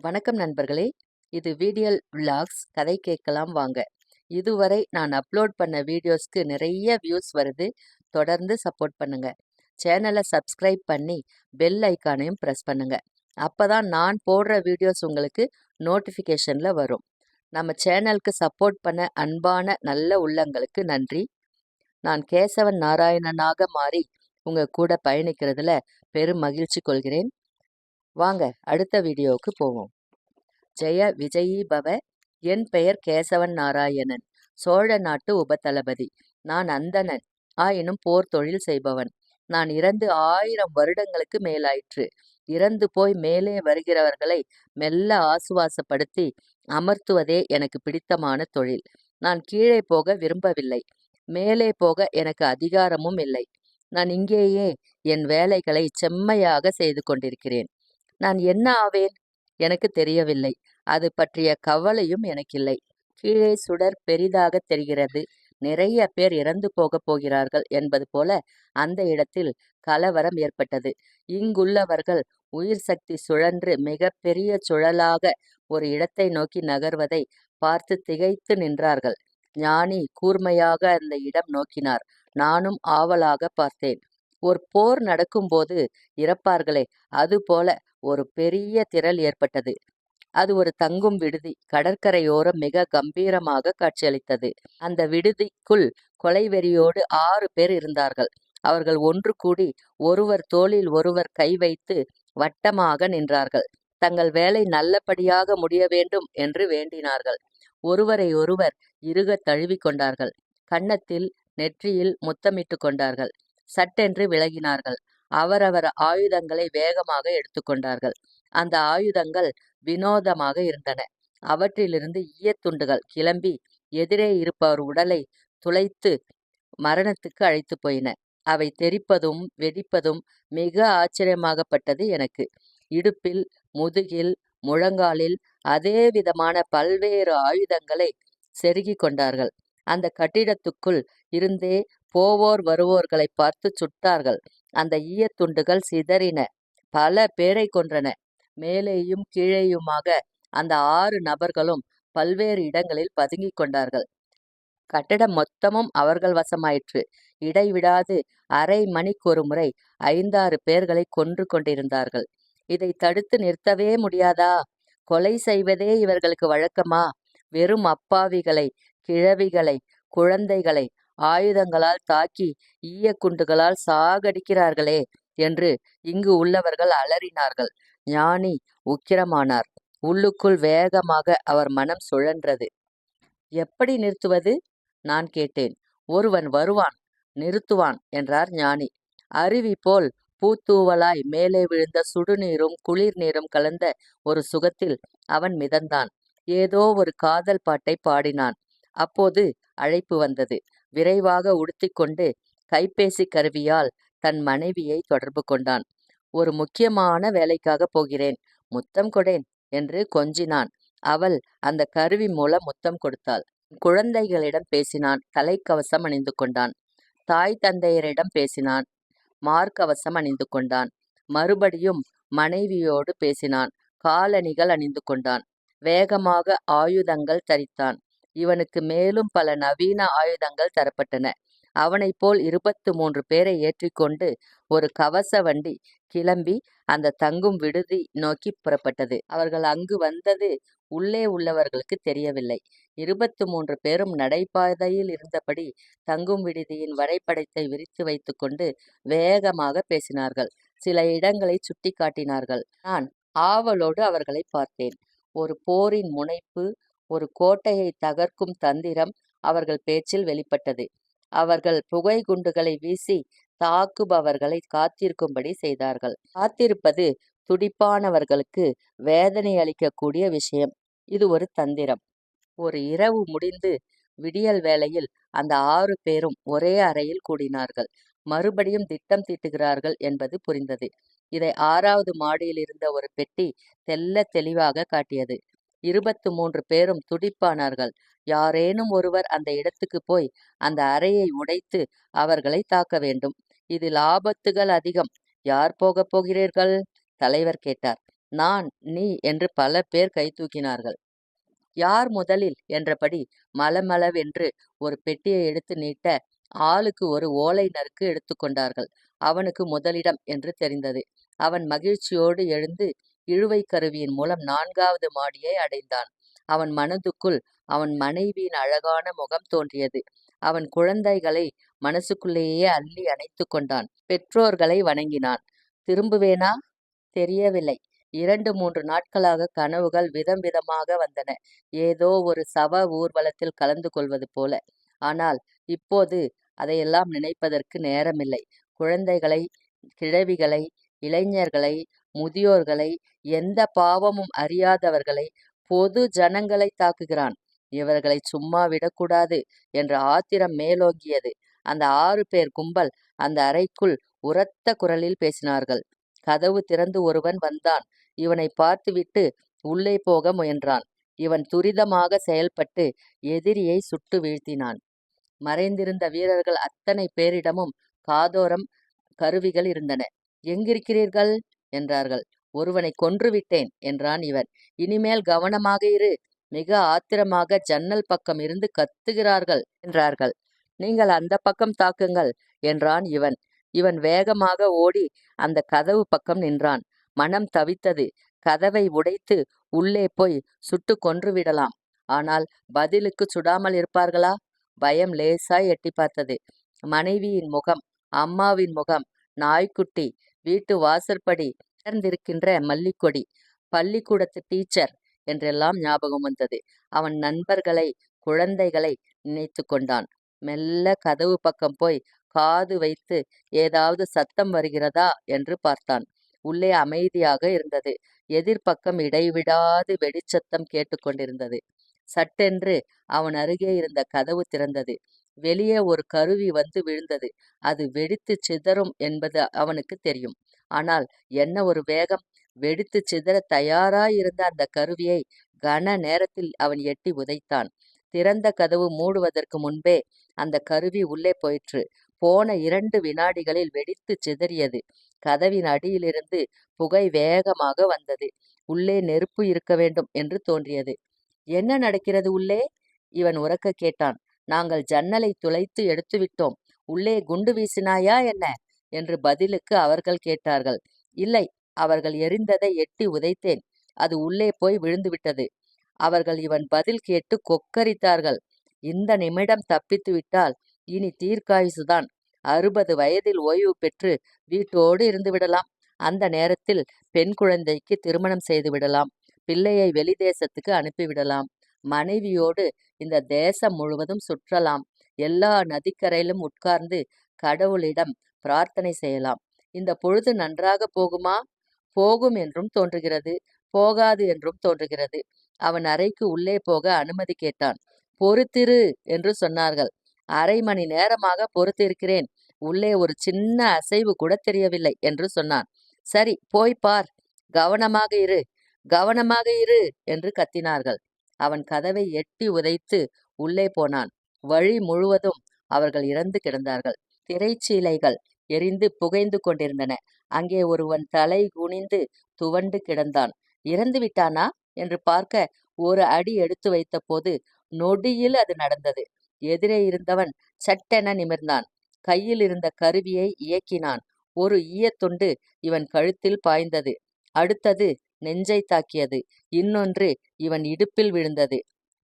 வணக்கம் நண்பர்களே. இது வீடியல் விலாக்ஸ் கதை கேட்கலாம் வாங்க. இதுவரை நான் அப்லோட் பண்ண வீடியோஸ்க்கு நிறைய வியூஸ் வருது. தொடர்ந்து சப்போர்ட் பண்ணுங்க. சேனலை சப்ஸ்கிரைப் பண்ணி பெல் ஐக்கானையும் ப்ரெஸ் பண்ணுங்க. அப்பதான் நான் போடுற வீடியோஸ் உங்களுக்கு நோட்டிஃபிகேஷன்ல வரும். நம்ம சேனலுக்கு சப்போர்ட் பண்ண அன்பான நல்ல உள்ளங்களுக்கு நன்றி. நான் கேசவன் நாராயணனாக மாறி உங்க கூட பயணிக்கிறதுல பெரும் மகிழ்ச்சி கொள்கிறேன். வாங்க அடுத்த வீடியோவுக்கு போவோம். ஜெய விஜயீ பவ. என் பெயர் கேசவன் நாராயணன். சோழ நாட்டு உபதளபதி. நான் அந்தணன். ஆயினும் போர் தொழில் செய்பவன். நான் இறந்து 1000 வருடங்களுக்கு மேலாயிற்று. இறந்து போய் மேலே வருகிறவர்களை மெல்ல ஆசுவாசப்படுத்தி அமர்த்துவதே எனக்கு பிடித்தமான தொழில். நான் கீழே போக விரும்பவில்லை. மேலே போக எனக்கு அதிகாரமும் இல்லை. நான் இங்கேயே என் வேலைகளை செம்மையாக செய்து கொண்டிருக்கிறேன். நான் என்ன ஆவேன்? எனக்கு தெரியவில்லை. அது பற்றிய கவலையும் எனக்கில்லை. கீழே சுடர் பெரிதாக தெரிகிறது. நிறைய பேர் இறந்து போகப் போகிறார்கள் என்பது போல அந்த இடத்தில் கலவரம் ஏற்பட்டது. இங்குள்ளவர்கள் உயிர் சக்தி சுழன்று மிக பெரிய சுழலாக ஒரு இடத்தை நோக்கி நகர்வதை பார்த்து திகைத்து நின்றார்கள். ஞானி கூர்மையாக அந்த இடம் நோக்கினார். நானும் ஆவலாக பார்த்தேன். ஒரு போர் நடக்கும்போது இறப்பார்களே, அதுபோல ஒரு பெரிய திரள் ஏற்பட்டது. அது ஒரு தங்கும் விடுதி. கடற்கரையோரம் மிக கம்பீரமாக காட்சியளித்தது. அந்த விடுதிக்குள் கொலைவெறியோடு 6 பேர் இருந்தார்கள். அவர்கள் ஒன்று கூடி ஒருவர் தோளில் ஒருவர் கை வைத்து வட்டமாக நின்றார்கள். தங்கள் வேலை நல்லபடியாக முடிய வேண்டும் என்று வேண்டினார்கள். ஒருவரை ஒருவர் இறுகத் தழுவி கொண்டார்கள். கன்னத்தில் நெற்றியில் முத்தமிட்டு கொண்டார்கள். சட்டென்று விலகினார்கள். அவரவர் ஆயுதங்களை வேகமாக எடுத்துக்கொண்டார்கள். அந்த ஆயுதங்கள் வினோதமாக இருந்தன. அவற்றிலிருந்து ஈயத்துண்டுகள் கிளம்பி எதிரே இருப்பவர் உடலை துளைத்து மரணத்துக்கு அழைத்து போயின. அவை தெறிப்பதும் வெடிப்பதும் மிக ஆச்சரியமாகப்பட்டது எனக்கு. இடுப்பில், முதுகில், முழங்காலில் அதே விதமான பல்வேறு ஆயுதங்களை செருகிக் கொண்டார்கள். அந்த கட்டிடத்துக்குள் இருந்தே போவோர் வருவோர்களை பார்த்து சுட்டார்கள். அந்த ஈயத்துண்டுகள் சிதறின. பல பேரை கொன்றன. மேலேயும் கீழேயுமாக அந்த 6 நபர்களும் பல்வேறு இடங்களில் பதுங்கிக் கொண்டார்கள். கட்டடம் மொத்தமும் அவர்கள் வசமாயிற்று. இடைவிடாது அரை மணிக்கொரு முறை 5-6 பேர்களை கொன்று கொண்டிருந்தார்கள். இதை தடுத்து நிறுத்தவே முடியாதா? கொலை செய்வதே இவர்களுக்கு வழக்கமா? வெறும் அப்பாவிகளை, கிழவிகளை, குழந்தைகளை ஆயுதங்களால் தாக்கி ஈயக்குண்டுகளால் சாகடிக்கிறார்களே என்று இங்கு உள்ளவர்கள் அலறினார்கள். ஞானி உக்கிரமானார். உள்ளுக்குள் வேகமாக அவர் மனம் சுழன்றது. எப்படி நிறுத்துவது? நான் கேட்டேன். ஒருவன் வருவான், நிறுத்துவான் என்றார் ஞானி. அருவி போல் பூத்தூவலாய் மேலே விழுந்த சுடுநீரும் குளிர் நீரும் கலந்த ஒரு சுகத்தில் அவன் மிதந்தான். ஏதோ ஒரு காதல் பாட்டை பாடினான். அப்போது அழைப்பு வந்தது. விரைவாக உடுத்திக்கொண்டு கைபேசி கருவியால் தன் மனைவியை தொடர்பு கொண்டான். ஒரு முக்கியமான வேலைக்காக போகிறேன், முத்தம் கொடேன் என்று கொஞ்சினான். அவள் அந்த கருவி மூலம் முத்தம் கொடுத்தாள். குழந்தைகளிடம் பேசினான். தலைக்கவசம் அணிந்து கொண்டான். தாய் தந்தையரிடம் பேசினான். மார்க்கவசம் அணிந்து கொண்டான். மறுபடியும் மனைவியோடு பேசினான். காலணிகள் அணிந்து கொண்டான். வேகமாக ஆயுதங்கள் தரித்தான். இவனுக்கு மேலும் பல நவீன ஆயுதங்கள் தரப்பட்டன. அவனைப் போல் 23 பேரை ஏற்றிக்கொண்டு ஒரு கவச வண்டி கிளம்பி அந்த தங்கும் விடுதி நோக்கி புறப்பட்டது. அவர்கள் அங்கு வந்தது உள்ளே உள்ளவர்களுக்கு தெரியவில்லை. 23 பேரும் நடைபாதையில் இருந்தபடி தங்கும் விடுதியின் வரைபடத்தை விரித்து வைத்துக்கொண்டு வேகமாக பேசினார்கள். சில இடங்களை சுட்டி காட்டினார்கள். நான் ஆவலோடு அவர்களை பார்த்தேன். ஒரு போரின் முனைப்பு, ஒரு கோட்டையை தகர்க்கும் தந்திரம் அவர்கள் பேச்சில் வெளிப்பட்டது. அவர்கள் புகை குண்டுகளை வீசி தாக்குபவர்களை காத்திருக்கும்படி செய்தார்கள். காத்திருப்பது துடிப்பானவர்களுக்கு வேதனை அளிக்கக்கூடிய விஷயம். இது ஒரு தந்திரம். ஒரு இரவு முடிந்து விடியல் வேளையில் அந்த 6 பேரும் ஒரே அறையில் கூடினார்கள். மறுபடியும் திட்டம் தீட்டுகிறார்கள் என்பது புரிந்தது. இதை 6வது மாடியில் இருந்த ஒரு பெட்டி தெள்ளத் தெளிவாக காட்டியது. 23 பேரும் துடிப்பானார்கள். யாரேனும் ஒருவர் அந்த இடத்துக்கு போய் அந்த அறையை உடைத்து அவர்களை தாக்க வேண்டும். இதில் ஆபத்துகள் அதிகம். யார் போகப் போகிறீர்கள்? தலைவர் கேட்டார். நான், நீ என்று பல பேர் கை தூக்கினார்கள். யார் முதலில் என்றபடி மளமளவென்று ஒரு பெட்டியை எடுத்து நீட்ட, ஆளுக்கு ஒரு ஓலை நறுக்கு எடுத்துக்கொண்டார்கள். அவனுக்கு முதலிடம் என்று தெரிந்தது. அவன் மகிழ்ச்சியோடு எழுந்து இழுவைக் கருவியின் மூலம் 4வது மாடியை அடைந்தான். அவன் மனதுக்குள் அவன் மனைவியின் அழகான முகம் தோன்றியது. அவன் குழந்தைகளை மனசுக்குள்ளேயே அள்ளி அணைத்துக் கொண்டான். பெற்றோர்களை வணங்கினான். திரும்புவேனா? தெரியவில்லை. 2, 3 நாட்களாக கனவுகள் விதம் விதமாக வந்தன. ஏதோ ஒரு சவ ஊர்வலத்தில் கலந்து கொள்வது போல. ஆனால் இப்போது அதையெல்லாம் நினைப்பதற்கு நேரமில்லை. குழந்தைகளை, கிழவிகளை, இளைஞர்களை, முதியோர்களை, எந்த பாவமும் அறியாதவர்களை, பொது ஜனங்களை தாக்குகிறான். இவர்களை சும்மா விடக்கூடாது என்ற ஆத்திரம் மேலோங்கியது. அந்த 6 பேர் கும்பல் அந்த அறைக்குள் உரத்த குரலில் பேசினார்கள். கதவு திறந்து ஒருவன் வந்தான். இவனை பார்த்துவிட்டு உள்ளே போக முயன்றான். இவன் துரிதமாக செயல்பட்டு எதிரியை சுட்டு வீழ்த்தினான். மறைந்திருந்த வீரர்கள் அத்தனை பேரிடமும் காதோரம் கருவிகள் இருந்தன. எங்கிருக்கிறீர்கள் என்றார்கள். ஒருவனை கொன்றுவிட்டேன் என்றான் இவன். இனிமேல் கவனமாக இரு. மிக ஆத்திரமாக ஜன்னல் பக்கம் இருந்து கத்துகிறார்கள் என்றார்கள். நீங்கள் அந்த பக்கம் தாக்குங்கள் என்றான் இவன். இவன் வேகமாக ஓடி அந்த கதவு பக்கம் நின்றான். மனம் தவித்தது. கதவை உடைத்து உள்ளே போய் சுட்டு கொன்றுவிடலாம். ஆனால் பதிலுக்கு சுடாமல் இருப்பார்களா? பயம் லேசாய் எட்டி பார்த்தது. மனைவியின் முகம், அம்மாவின் முகம், நாய்க்குட்டி, வீட்டு வாசற்படி, வளர்ந்திருக்கின்ற மல்லிக்கொடி, பள்ளிக்கூடத்து டீச்சர் என்றெல்லாம் ஞாபகம் வந்தது. அவன் நண்பர்களை, குழந்தைகளை நினைத்து கொண்டான். மெல்ல கதவு பக்கம் போய் காது வைத்து ஏதாவது சத்தம் வருகிறதா என்று பார்த்தான். உள்ளே அமைதியாக இருந்தது. எதிர்பக்கம் இடைவிடாது வெடிச்சத்தம் கேட்டுக்கொண்டிருந்தது. சட்டென்று அவன் அருகே இருந்த கதவு திறந்தது. வெளியே ஒரு கருவி வந்து விழுந்தது. அது வெடித்து சிதறும் என்பது அவனுக்கு தெரியும். ஆனால் என்ன ஒரு வேகம்! வெடித்து சிதற தயாராயிருந்த அந்த கருவியை கன நேரத்தில் அவன் எட்டி உதைத்தான். திறந்த கதவு மூடுவதற்கு முன்பே அந்த கருவி உள்ளே போயிற்று. போன 2 வினாடிகளில் வெடித்து சிதறியது. கதவின் அடியிலிருந்து புகை வேகமாக வந்தது. உள்ளே நெருப்பு இருக்க வேண்டும் என்று தோன்றியது. என்ன நடக்கிறது உள்ளே? இவன் உரக்க கேட்டான். நாங்கள் ஜன்னலை துளைத்து எடுத்துவிட்டோம். உள்ளே குண்டு வீசினாயா என்ன? என்று பதிலுக்கு அவர்கள் கேட்டார்கள். இல்லை, அவர்கள் எறிந்ததை எட்டி உதைத்தேன். அது உள்ளே போய் விழுந்துவிட்டது. அவர்கள் இவன் பதில் கேட்டு கொக்கரித்தார்கள். இந்த நிமிடம் தப்பித்து விட்டால் இனி தீர்க்காயுசுதான். 60 வயதில் ஓய்வு பெற்று வீட்டோடு இருந்து விடலாம். அந்த நேரத்தில் பெண் குழந்தைக்கு திருமணம் செய்து விடலாம். பிள்ளையை வெளிதேசத்துக்கு அனுப்பிவிடலாம். மனைவியோடு இந்த தேசம் முழுவதும் சுற்றலாம். எல்லா நதிக்கரையிலும் உட்கார்ந்து கடவுளிடம் பிரார்த்தனை செய்யலாம். இந்த பொழுது நன்றாக போகுமா? போகும் என்றும் தோன்றுகிறது, போகாது என்றும் தோன்றுகிறது. அவன் அறைக்கு உள்ளே போக அனுமதி கேட்டான். பொறுத்திரு என்று சொன்னார்கள். 1/2 மணி நேரமாக பொறுத்திருக்கிறேன். உள்ளே ஒரு சின்ன அசைவு கூட தெரியவில்லை என்று சொன்னான். சரி, போய் பார். கவனமாக இரு, கவனமாக இரு என்று கத்தினார்கள். அவன் கதவை எட்டி உதைத்து உள்ளே போனான். வழி முழுவதும் அவர்கள் இறந்து கிடந்தார்கள். திரைச்சீலைகள் எரிந்து புகைந்து கொண்டிருந்தன. அங்கே ஒருவன் தலை குனிந்து துவண்டு கிடந்தான். இறந்து விட்டானா என்று பார்க்க ஒரு அடி எடுத்து வைத்த போது நொடியில் அது நடந்தது. எதிரே இருந்தவன் சட்டென நிமிர்ந்தான். கையில் இருந்த கருவியை இயக்கினான். ஒரு ஈயத்துண்டு இவன் கழுத்தில் பாய்ந்தது. அடுத்தது நெஞ்சை தாக்கியது. இன்னொன்று இவன் இடுப்பில் விழுந்தது.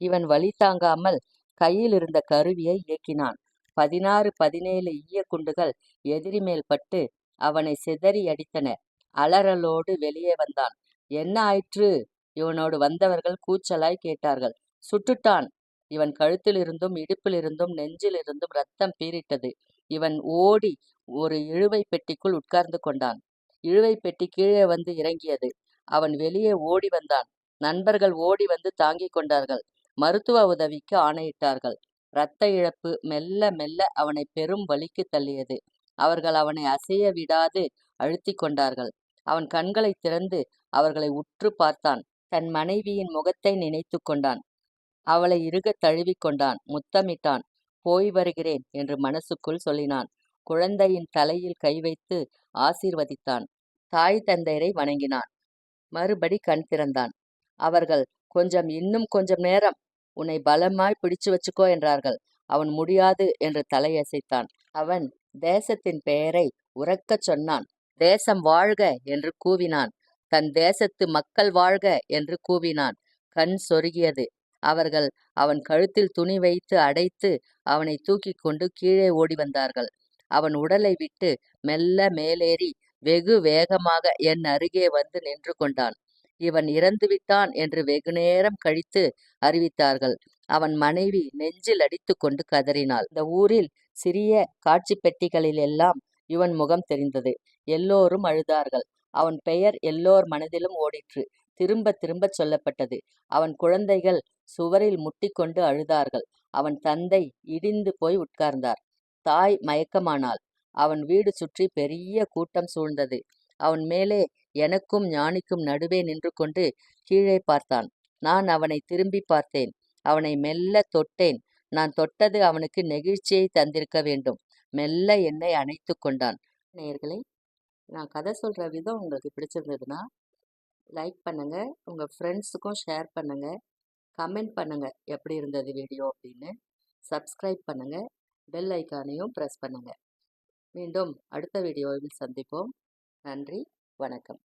இவன் வலி தாங்காமல் கையில் இருந்த கருவியை இயக்கினான். 16, 17 ஈயக்குண்டுகள் எதிரி மேல் பட்டு அவனை சிதறி அடித்தன. அலறலோடு வெளியே வந்தான். என்ன ஆயிற்று? இவனோடு வந்தவர்கள் கூச்சலாய் கேட்டார்கள். சுட்டுட்டான். இவன் கழுத்திலிருந்தும் இடுப்பிலிருந்தும் நெஞ்சிலிருந்தும் ரத்தம் பீரிட்டது. இவன் ஓடி ஒரு இழுவை பெட்டிக்குள் உட்கார்ந்து கொண்டான். இழுவை பெட்டி கீழே வந்து இறங்கியது. அவன் வெளியே ஓடி வந்தான். நண்பர்கள் ஓடி வந்து தாங்கிக் கொண்டார்கள். மருத்துவ உதவிக்கு ஆணையிட்டார்கள். இரத்த இழப்பு மெல்ல மெல்ல அவனை பெரும் வலிக்கு தள்ளியது. அவர்கள் அவனை அசைய விடாது அழுத்திக் கொண்டார்கள். அவன் கண்களை திறந்து அவர்களை உற்று பார்த்தான். தன் மனைவியின் முகத்தை நினைத்து கொண்டான். அவளை இறுகத் தழுவிக்கொண்டான். முத்தமிட்டான். போய் வருகிறேன் என்று மனசுக்குள் சொல்லினான். குழந்தையின் தலையில் கை வைத்து ஆசீர்வதித்தான். தாய் தந்தையரை வணங்கினான். மறுபடி கண் திறந்தான். அவர்கள் இன்னும் கொஞ்சம் நேரம் உன்னை பலமாய் பிடிச்சு வச்சுக்கோ என்றார்கள். அவன் முடியாது என்று தலையசைத்தான். அவன் தேசத்தின் பெயரை உரக்கச் சொன்னான். தேசம் வாழ்க என்று கூவினான். தன் தேசத்து மக்கள் வாழ்க என்று கூவினான். கண் சொருகியது. அவர்கள் அவன் கழுத்தில் துணி வைத்து அடைத்து அவனை தூக்கிக் கொண்டு கீழே ஓடி வந்தார்கள். அவன் உடலை விட்டு மெல்ல மேலேறி வெகு வேகமாக என் அருகே வந்து நின்று கொண்டான். இவன் இறந்துவிட்டான் என்று வெகுநேரம் கழித்து அறிவித்தார்கள். அவன் மனைவி நெஞ்சில் அடித்துக் கொண்டு கதறினாள். இந்த ஊரில் சிறிய காட்சி பெட்டிகளிலெல்லாம் இவன் முகம் தெரிந்தது. எல்லோரும் அழுதார்கள். அவன் பெயர் எல்லோர் மனதிலும் ஓடிற்று. திரும்ப திரும்பச் சொல்லப்பட்டது. அவன் குழந்தைகள் சுவரில் முட்டிக்கொண்டு அழுதார்கள். அவன் தந்தை இடிந்து போய் உட்கார்ந்தார். தாய் மயக்கமானாள். அவன் வீடு சுற்றி பெரிய கூட்டம் சூழ்ந்தது. அவன் மேலே எனக்கும் ஞானிக்கும் நடுவே நின்று கொண்டு கீழே பார்த்தான். நான் அவனை திரும்பி பார்த்தேன். அவனை மெல்ல தொட்டேன். நான் தொட்டது அவனுக்கு நெகிழ்ச்சியை தந்திருக்க வேண்டும். மெல்ல என்னை அணைத்து கொண்டான். நேயர்களே, நான் கதை சொல்கிற விதம் உங்களுக்கு பிடிச்சிருந்ததுன்னா லைக் பண்ணுங்கள், உங்கள் ஃப்ரெண்ட்ஸுக்கும் ஷேர் பண்ணுங்கள், கமெண்ட் பண்ணுங்கள் எப்படி இருந்தது வீடியோ அப்படின்னு. சப்ஸ்கிரைப் பண்ணுங்கள், பெல் ஐக்கானையும் ப்ரெஸ் பண்ணுங்கள். மீண்டும் அடுத்த வீடியோவில் சந்திப்போம். நன்றி, வணக்கம்.